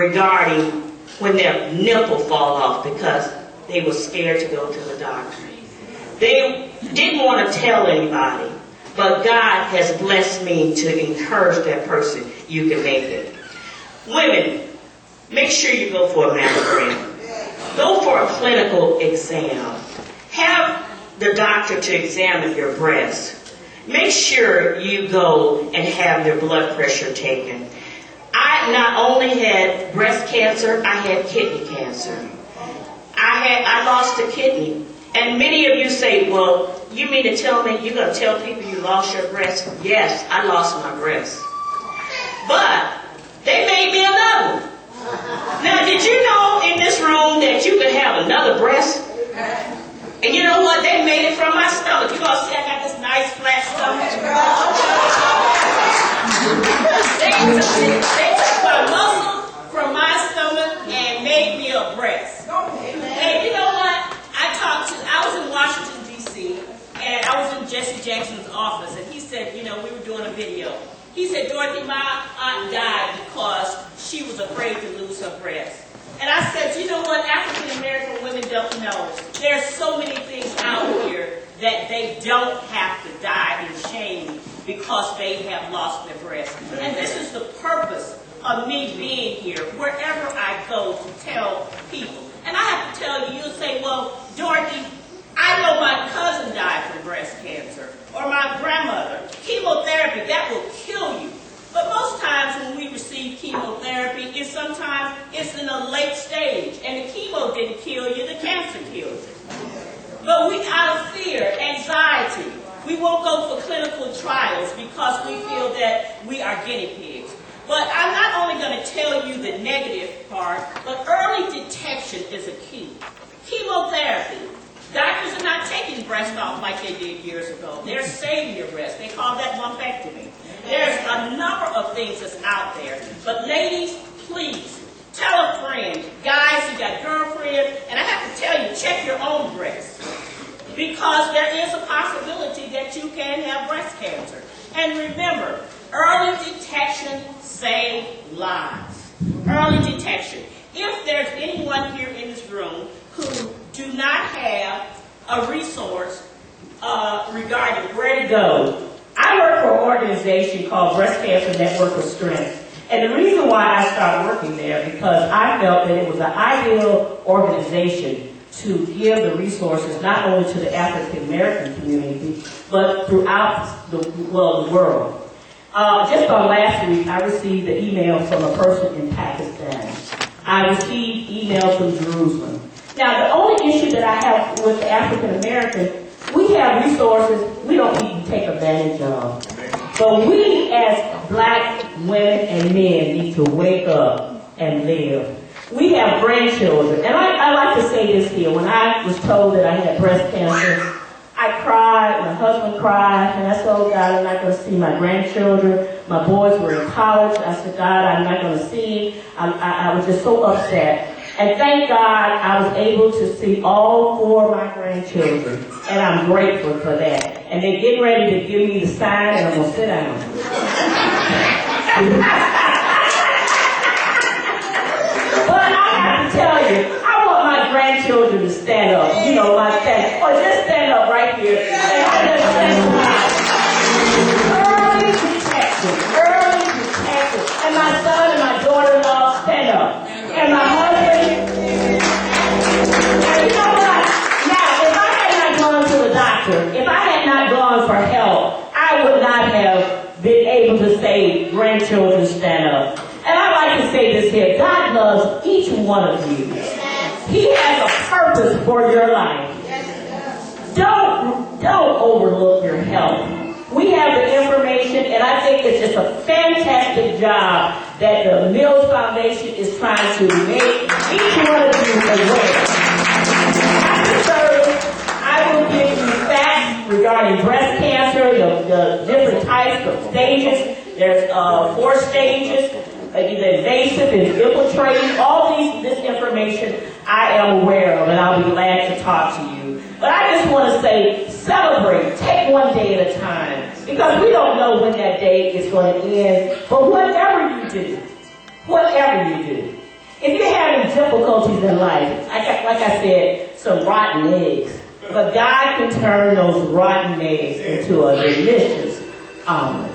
regarding when their nipple fall off because they were scared to go to the doctor. They didn't want to tell anybody, but God has blessed me to encourage that person. You can make it. Women, make sure you go for a mammogram. Go for a clinical exam. Have the doctor to examine your breast. Make sure you go and have your blood pressure taken. I not only had breast cancer, I had kidney cancer. I lost a kidney. And many of you say, well, you mean to tell me you're going to tell people you lost your breast? Yes, I lost my breast. But they made me another one. Now, did you know in this room that you could have another breast? And you know what? They made it from my stomach. You all see I got this nice flat stomach? They took my muscle from my stomach and made me a breast. And you know what? I was in Washington, D.C., and I was in Jesse Jackson's office, and he said, you know, we were doing a video. He said, Dorothy, my aunt died because she was afraid to lose her breast. And I said, you know what? African American women don't know. There's so many things out here that they don't have to die in shame because they have lost their breast. And this is the purpose of me being here, wherever I go, to tell people. And I have to tell you, you'll say, well, Dorothy, I know my cousin died from breast cancer, or my grandmother. Chemotherapy, that will kill you. But most times when we receive chemotherapy, sometimes it's in a late stage, and the chemo didn't kill you, the cancer killed you. But we, out of fear, anxiety, we won't go for clinical trials because we feel that we are guinea pigs. But I'm not only going to tell you the negative part, but early detection is a key. Chemotherapy. Doctors are not taking breast off like they did years ago. They're saving your breast. They call that lumpectomy. There's a number of things that's out there. But ladies, please, tell a friend. Guys, you got girlfriends, and I have to tell you, check your own breast. Because there is a possibility that you can have breast cancer. And remember, early detection saves lives. Early detection. If there's anyone here in this room who do not have a resource regarding where to go, I work for an organization called Breast Cancer Network of Strength. And the reason why I started working there, because I felt that it was an ideal organization to give the resources not only to the African American community, but throughout the world. Just on last week, I received an email from a person in Pakistan. I received emails from Jerusalem. Now, the only issue that I have with the African American, we have resources we don't even take advantage of. But we as black women and men need to wake up and live. We have grandchildren. And I like to say this here. When I was told that I had breast cancer, I cried, my husband cried, and I said, oh God, I'm not going to see my grandchildren. My boys were in college. I said, God, I'm not going to see. I was just so upset. And thank God I was able to see all 4 of my grandchildren. And I'm grateful for that. And they're getting ready to give me the sign, and I'm going to sit down. But I have to tell you, I want my grandchildren to stand up. You know, like that. Or just stand up right here. And I just stand up. Early detection. Early detection. And my son and my daughter-in-law stand up. And my husband. And you know what? Now, if I had not gone to the doctor, if I had not gone for help, I would not have been able to say grandchildren stand up. And I like to say this here. God loves each one of you. He has a purpose for your life. Don't overlook your health. We have the information, and I think it's just a fantastic job that the Mills Foundation is trying to make each one of you aware. After service, I will give you facts regarding breast cancer, the different types of stages. There's 4 stages, either invasive and infiltrating. All this information I am aware of, and I'll be glad to talk to you. But I just want to say, celebrate. Take one day at a time. Because we don't know when that day is going to end. But whatever you do, difficulties in life. Like I said, some rotten eggs. But God can turn those rotten eggs into a delicious omelet.